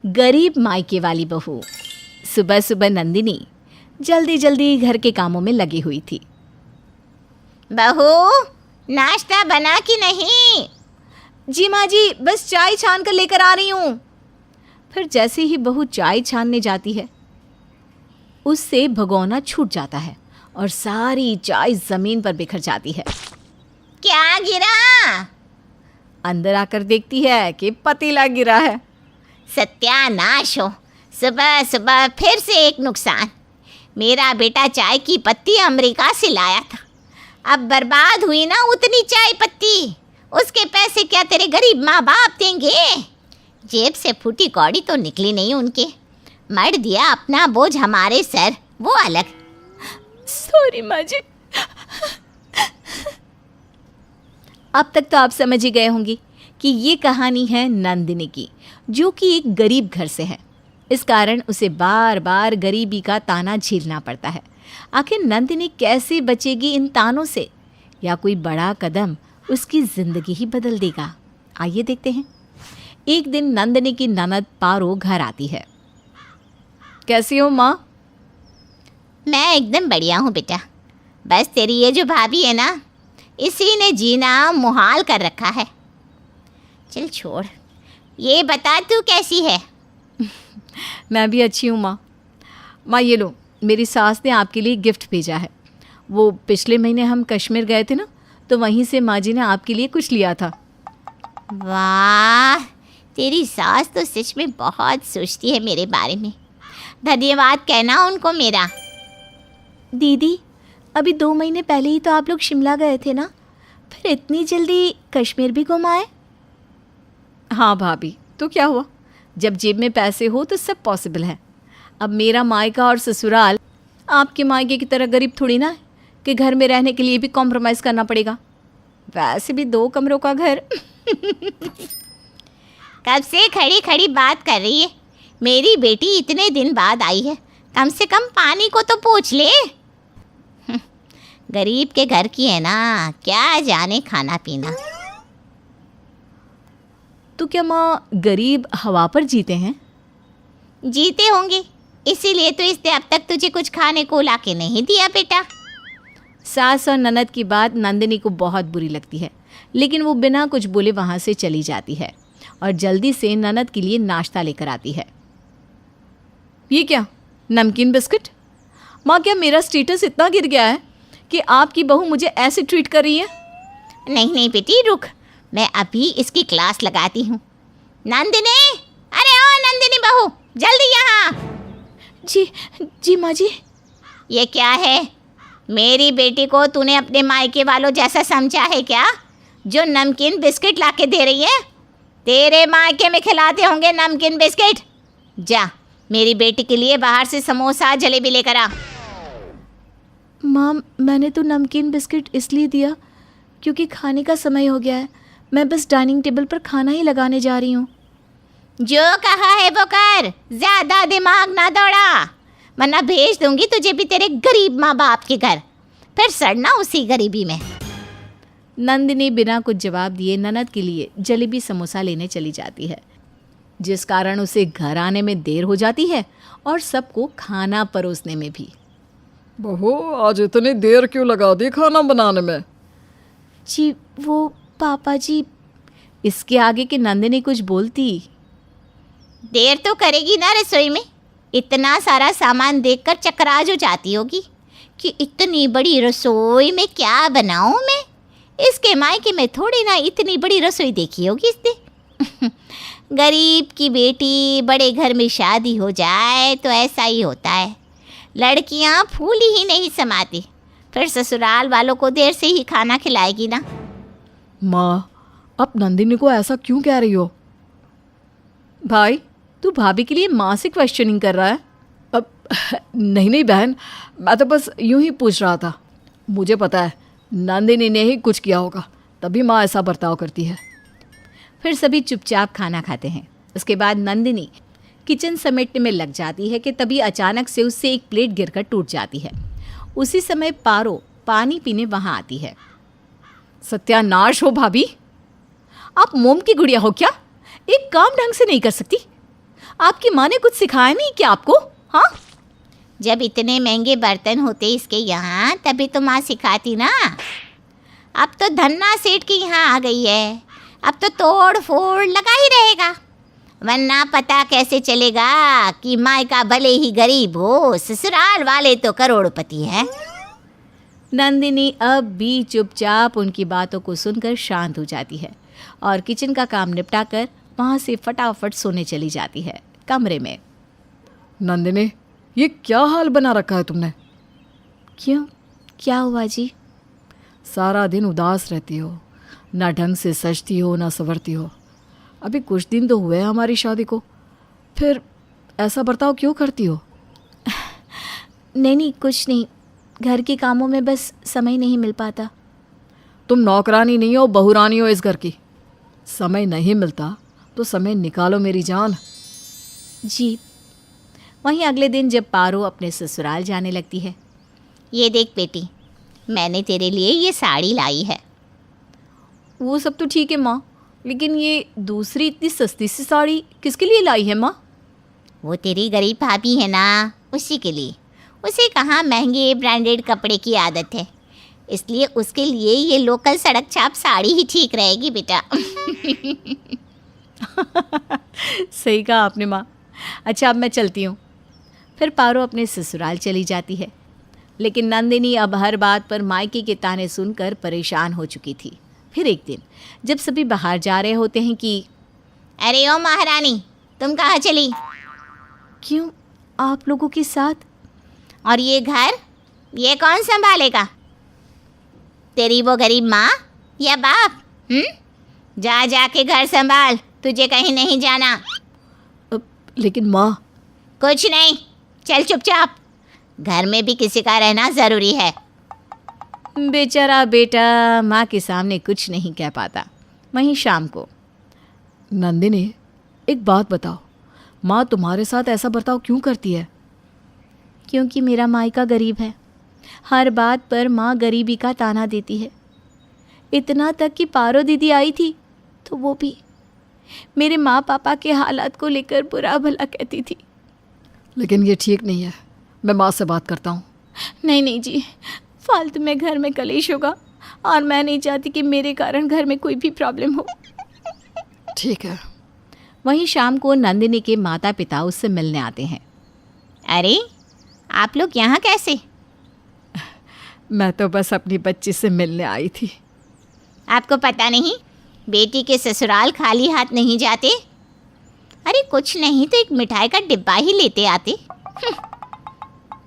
गरीब मायके वाली बहू। सुबह सुबह नंदिनी जल्दी जल्दी घर के कामों में लगी हुई थी। बहू, नाश्ता बना कि नहीं? जी माँ जी, बस चाय छान कर लेकर आ रही हूँ। फिर जैसे ही बहू चाय छानने जाती है, उससे भगोना छूट जाता है और सारी चाय जमीन पर बिखर जाती है। क्या गिरा? अंदर आकर देखती है कि पतीला गिरा है। सत्यानाश हो, सुबह सुबह फिर से एक नुकसान। मेरा बेटा चाय की पत्ती अमेरिका से लाया था। अब बर्बाद हुई ना उतनी चाय पत्ती। उसके पैसे क्या तेरे गरीब माँ बाप देंगे? जेब से फूटी कौड़ी तो निकली नहीं उनके। मर दिया अपना बोझ हमारे सर, वो अलग। सॉरी माँ जी। अब तक तो आप समझ ही गए होंगे कि ये कहानी है नंदिनी की, जो कि एक गरीब घर से है। इस कारण उसे बार बार गरीबी का ताना झेलना पड़ता है। आखिर नंदिनी कैसे बचेगी इन तानों से, या कोई बड़ा कदम उसकी ज़िंदगी ही बदल देगा? आइए देखते हैं। एक दिन नंदिनी की ननद पारो घर आती है। कैसी हो माँ? मैं एकदम बढ़िया हूँ बेटा। बस तेरी ये जो भाभी है ना, इसी ने जीना मुहाल कर रखा है। चल छोड़, ये बता तू कैसी है? मैं भी अच्छी हूँ माँ। माँ ये लो, मेरी सास ने आपके लिए गिफ्ट भेजा है। वो पिछले महीने हम कश्मीर गए थे ना, तो वहीं से माँ जी ने आपके लिए कुछ लिया था। वाह, तेरी सास तो सच में बहुत सोचती है मेरे बारे में। धन्यवाद कहना उनको मेरा। दीदी, अभी 2 महीने पहले ही तो आप लोग शिमला गए थे ना, फिर इतनी जल्दी कश्मीर भी घुम आए? हाँ भाभी, तो क्या हुआ, जब जेब में पैसे हो तो सब पॉसिबल है। अब मेरा मायका और ससुराल आपके मायके की तरह गरीब थोड़ी ना है कि घर में रहने के लिए भी कॉम्प्रोमाइज़ करना पड़ेगा। वैसे भी 2 कमरों का घर। कब से खड़ी खड़ी बात कर रही है? मेरी बेटी इतने दिन बाद आई है, कम से कम पानी को तो पूछ ले। गरीब के घर की है ना, क्या जाने खाना पीना। तो क्या माँ गरीब हवा पर जीते हैं? जीते होंगे, इसीलिए तो इसने अब तक तुझे कुछ खाने को ला के नहीं दिया बेटा। सास और ननद की बात नंदिनी को बहुत बुरी लगती है, लेकिन वो बिना कुछ बोले वहाँ से चली जाती है और जल्दी से ननद के लिए नाश्ता लेकर आती है। ये क्या, नमकीन बिस्किट? माँ, क्या मेरा स्टेटस इतना गिर गया है कि आपकी बहू मुझे ऐसे ट्रीट कर रही है? नहीं नहीं बेटी, रुक, मैं अभी इसकी क्लास लगाती हूँ। नंदिनी, अरे ओ नंदिनी बहू, जल्दी यहाँ। जी माँ जी। ये क्या है? मेरी बेटी को तूने अपने मायके वालों जैसा समझा है क्या, जो नमकीन बिस्किट लाके दे रही है? तेरे मायके में खिलाते होंगे नमकीन बिस्किट। जा, मेरी बेटी के लिए बाहर से समोसा जलेबी लेकर आ। माँ, मैंने तो नमकीन बिस्किट इसलिए दिया क्योंकि खाने का समय हो गया है। मैं बस डाइनिंग टेबल पर खाना ही लगाने जा रही हूँ। जो कहा है वो कर, ज़्यादा दिमाग ना दौड़ा, वरना भेज दूंगी तुझे भी तेरे गरीब माँ बाप के घर, फिर सड़ना उसी गरीबी में। नंदिनी बिना कुछ जवाब दिए ननद के लिए जलेबी समोसा लेने चली जाती है, जिस कारण उसे घर आने में देर हो जाती है और सबको खाना परोसने में भी। बहू, आज इतनी देर क्यों लगा दी खाना बनाने में? जी वो पापा जी। इसके आगे कि नंदिनी कुछ बोलती। देर तो करेगी ना रसोई में, इतना सारा सामान देखकर चकराज हो जाती होगी कि इतनी बड़ी रसोई में क्या बनाऊं मैं। इसके मायके में थोड़ी ना इतनी बड़ी रसोई देखी होगी इसने। गरीब की बेटी बड़े घर में शादी हो जाए तो ऐसा ही होता है, लड़कियां फूली ही नहीं समाती, फिर ससुराल वालों को देर से ही खाना खिलाएगी ना। माँ, अब नंदिनी को ऐसा क्यों कह रही हो? भाई, तू भाभी के लिए माँ से क्वेश्चनिंग कर रहा है? अब नहीं बहन, मैं तो बस यूं ही पूछ रहा था। मुझे पता है नंदिनी ने ही कुछ किया होगा, तभी माँ ऐसा बर्ताव करती है। फिर सभी चुपचाप खाना खाते हैं। उसके बाद नंदिनी किचन समेटने में लग जाती है कि तभी अचानक से उससे एक प्लेट गिरकर टूट जाती है। उसी समय पारो पानी पीने वहाँ आती है। सत्यानाश हो भाभी, आप मोम की गुड़िया हो क्या? एक काम ढंग से नहीं कर सकती? आपकी माँ ने कुछ सिखाया नहीं क्या आपको? हाँ, जब इतने महंगे बर्तन होते इसके यहाँ तभी तो माँ सिखाती ना। अब तो धन्ना सेठ के यहाँ आ गई है, अब तो तोड़ फोड़ लगा ही रहेगा, वरना पता कैसे चलेगा कि मायका भले ही गरीब हो, ससुराल वाले तो करोड़पति है। नंदिनी अब भी चुपचाप उनकी बातों को सुनकर शांत हो जाती है और किचन का काम निपटा कर वहाँ से फटाफट सोने चली जाती है कमरे में। नंदिनी, ये क्या हाल बना रखा है तुमने? क्यों, क्या हुआ जी? सारा दिन उदास रहती हो, ना ढंग से सजती हो ना संवरती हो। अभी कुछ दिन तो हुए हैं हमारी शादी को, फिर ऐसा बर्ताव क्यों करती हो? नहीं कुछ नहीं, घर के कामों में बस समय नहीं मिल पाता। तुम नौकरानी नहीं हो, बहुरानी हो इस घर की। समय नहीं मिलता तो समय निकालो मेरी जान। जी। वहीं अगले दिन जब पारो अपने ससुराल जाने लगती है। ये देख बेटी, मैंने तेरे लिए ये साड़ी लाई है। वो सब तो ठीक है माँ, लेकिन ये दूसरी इतनी सस्ती सी साड़ी किसके लिए लाई है माँ? वो तेरी गरीब भाभी है ना, उसी के लिए। उसे कहाँ महंगे ब्रांडेड कपड़े की आदत है, इसलिए उसके लिए ये लोकल सड़क छाप साड़ी ही ठीक रहेगी बेटा। सही कहा आपने माँ। अच्छा, अब मैं चलती हूँ। फिर पारो अपने ससुराल चली जाती है, लेकिन नंदिनी अब हर बात पर मायके के ताने सुनकर परेशान हो चुकी थी। फिर एक दिन जब सभी बाहर जा रहे होते हैं कि अरे ओ महारानी, तुम कहाँ चली? क्यों, आप लोगों के साथ? और ये घर, ये कौन संभालेगा? तेरी वो गरीब माँ या बाप? जा के घर संभाल, तुझे कहीं नहीं जाना। लेकिन माँ। कुछ नहीं, चल चुपचाप, घर में भी किसी का रहना ज़रूरी है। बेचारा बेटा माँ के सामने कुछ नहीं कह पाता। वहीं शाम को। नंदिनी, एक बात बताओ, माँ तुम्हारे साथ ऐसा बर्ताव क्यों करती है? क्योंकि मेरा मायका गरीब है। हर बात पर माँ गरीबी का ताना देती है। इतना तक कि पारो दीदी आई थी तो वो भी मेरे माँ पापा के हालात को लेकर बुरा भला कहती थी। लेकिन ये ठीक नहीं है, मैं माँ से बात करता हूँ। नहीं जी, फालतू में घर में कलेश होगा और मैं नहीं चाहती कि मेरे कारण घर में कोई भी प्रॉब्लम हो। ठीक है। वहीं शाम को नंदिनी के माता पिता उससे मिलने आते हैं। अरे, आप लोग यहाँ कैसे? मैं तो बस अपनी बच्ची से मिलने आई थी। आपको पता नहीं, बेटी के ससुराल खाली हाथ नहीं जाते। अरे कुछ नहीं तो एक मिठाई का डिब्बा ही लेते आते।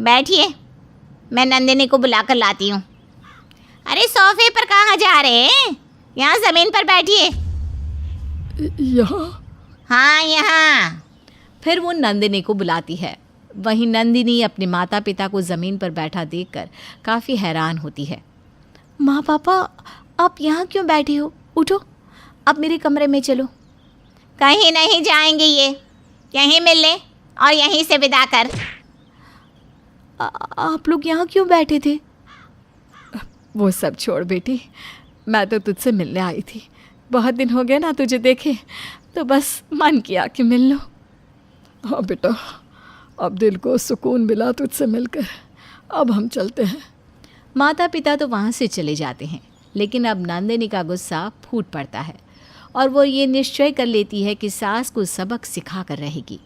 बैठिए, मैं नंदिनी को बुला कर लाती हूँ। अरे सोफे पर कहाँ जा रहे हैं? यहाँ ज़मीन पर बैठिए। यहाँ? हाँ, यहाँ। फिर वो नंदिनी को बुलाती है। वहीं नंदिनी अपने माता पिता को ज़मीन पर बैठा देखकर काफ़ी हैरान होती है। माँ पापा, आप यहाँ क्यों बैठे हो? उठो, अब मेरे कमरे में चलो। कहीं नहीं जाएंगे, ये यहीं मिल ले और यहीं से विदा कर। आप लोग यहाँ क्यों बैठे थे? वो सब छोड़ बेटी, मैं तो तुझसे मिलने आई थी। बहुत दिन हो गए ना तुझे देखे, तो बस मन किया कि मिल लो। हाँ बेटा, अब दिल को सुकून मिला तुझसे मिलकर, अब हम चलते हैं। माता पिता तो वहाँ से चले जाते हैं, लेकिन अब नंदिनी का गुस्सा फूट पड़ता है और वो ये निश्चय कर लेती है कि सास को सबक सिखा कर रहेगी।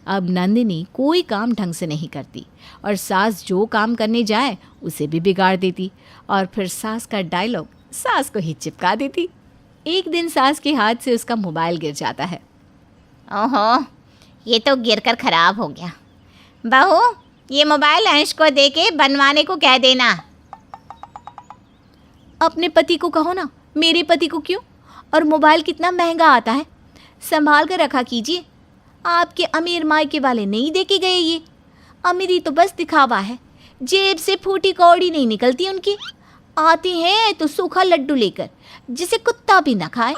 अब नंदिनी कोई काम ढंग से नहीं करती और सास जो काम करने जाए उसे भी बिगाड़ देती और फिर सास का डायलॉग सास को ही चिपका देती। एक दिन सास के हाथ से उसका मोबाइल गिर जाता है। ओहो, ये तो गिरकर खराब हो गया। बहू, ये मोबाइल अंश को दे के बनवाने को कह देना। अपने पति को कहो ना, मेरे पति को क्यों? और मोबाइल कितना महंगा आता है, संभाल कर रखा कीजिए। आपके अमीर मायके वाले नहीं दे के गए ये। अमीरी तो बस दिखावा है, जेब से फूटी कौड़ी नहीं निकलती उनकी। आती हैं तो सूखा लड्डू लेकर, जिसे कुत्ता भी ना खाए।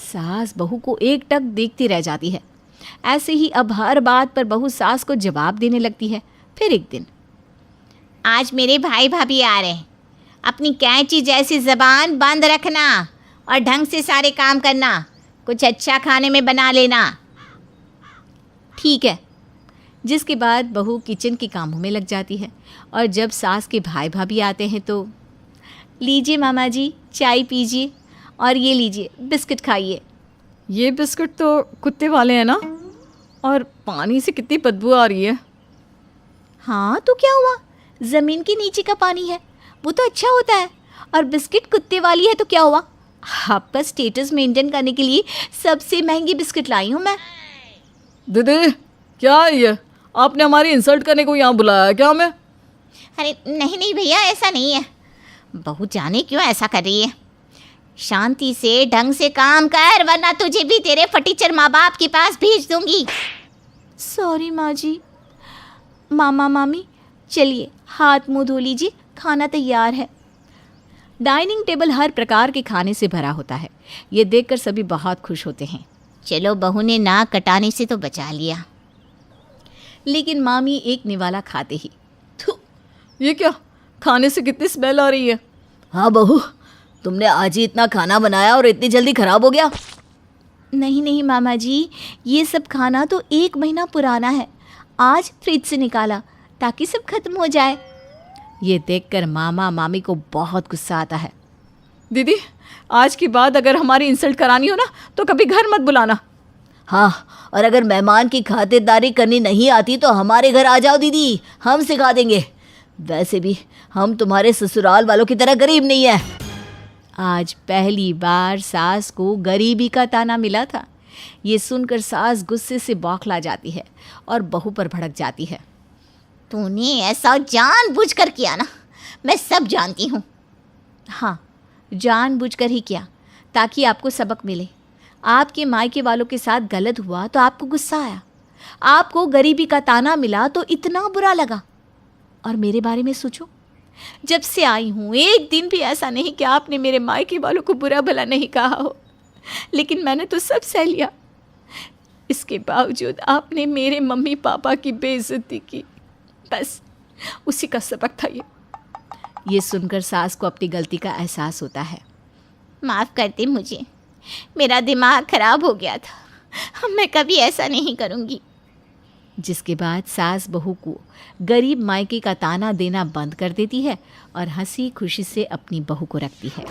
सास बहू को एक टक देखती रह जाती है। ऐसे ही अब हर बात पर बहू सास को जवाब देने लगती है। फिर एक दिन, आज मेरे भाई भाभी आ रहे हैं, अपनी कैंची जैसी ज़बान बंद रखना और ढंग से सारे काम करना। कुछ अच्छा खाने में बना लेना। ठीक है। जिसके बाद बहू किचन के कामों में लग जाती है और जब सास के भाई भाभी आते हैं तो लीजिए मामा जी चाय पीजिए और ये लीजिए बिस्किट खाइए। ये बिस्कुट तो कुत्ते वाले हैं ना, और पानी से कितनी बदबू आ रही है। हाँ तो क्या हुआ, ज़मीन के नीचे का पानी है वो तो अच्छा होता है, और बिस्किट कुत्ते वाली है तो क्या हुआ। आपका स्टेटस मेंटेन करने के लिए सबसे महंगी बिस्किट लाई हूँ मैं। दीदी क्या है ये, आपने हमारी इंसल्ट करने को यहाँ बुलाया है क्या हमें? अरे नहीं नहीं भैया, ऐसा नहीं है। बहू जाने क्यों ऐसा कर रही है। शांति से ढंग से काम कर, वरना तुझे भी तेरे फटीचर माँ बाप के पास भेज दूंगी। सॉरी माँ जी। मामा मामी चलिए हाथ मुंह धो लीजिए, खाना तैयार है। डाइनिंग टेबल हर प्रकार के खाने से भरा होता है। ये देखकर सभी बहुत खुश होते हैं। चलो बहू ने नाक कटाने से तो बचा लिया। लेकिन मामी एक निवाला खाते ही, थू, ये क्या, खाने से कितनी स्मेल आ रही है। हाँ बहू, तुमने आज ही इतना खाना बनाया और इतनी जल्दी खराब हो गया। नहीं नहीं मामा जी, ये सब खाना तो 1 महीना पुराना है, आज फ्रिज से निकाला ताकि सब खत्म हो जाए। ये देखकर मामा मामी को बहुत गुस्सा आता है। दीदी आज के बाद अगर हमारी इंसल्ट करानी हो ना तो कभी घर मत बुलाना। हाँ, और अगर मेहमान की खातिरदारी करनी नहीं आती तो हमारे घर आ जाओ दीदी, हम सिखा देंगे। वैसे भी हम तुम्हारे ससुराल वालों की तरह गरीब नहीं है। आज पहली बार सास को गरीबी का ताना मिला था। ये सुनकर सास गुस्से से बौखला जाती है और बहू पर भड़क जाती है। तूने ऐसा जानबूझकर किया ना, मैं सब जानती हूँ। हाँ, जानबूझकर ही किया ताकि आपको सबक मिले। आपके मायके वालों के साथ गलत हुआ तो आपको गुस्सा आया, आपको गरीबी का ताना मिला तो इतना बुरा लगा। और मेरे बारे में सोचो, जब से आई हूँ एक दिन भी ऐसा नहीं कि आपने मेरे मायके वालों को बुरा भला नहीं कहा हो, लेकिन मैंने तो सब सह लिया। इसके बावजूद आपने मेरे मम्मी पापा की बेइज्जती की, बस उसी का सबक था ये सुनकर सास को अपनी गलती का एहसास होता है। माफ़ कर दे मुझे, मेरा दिमाग खराब हो गया था। मैं कभी ऐसा नहीं करूँगी। जिसके बाद सास बहू को गरीब मायके का ताना देना बंद कर देती है और हंसी खुशी से अपनी बहू को रखती है।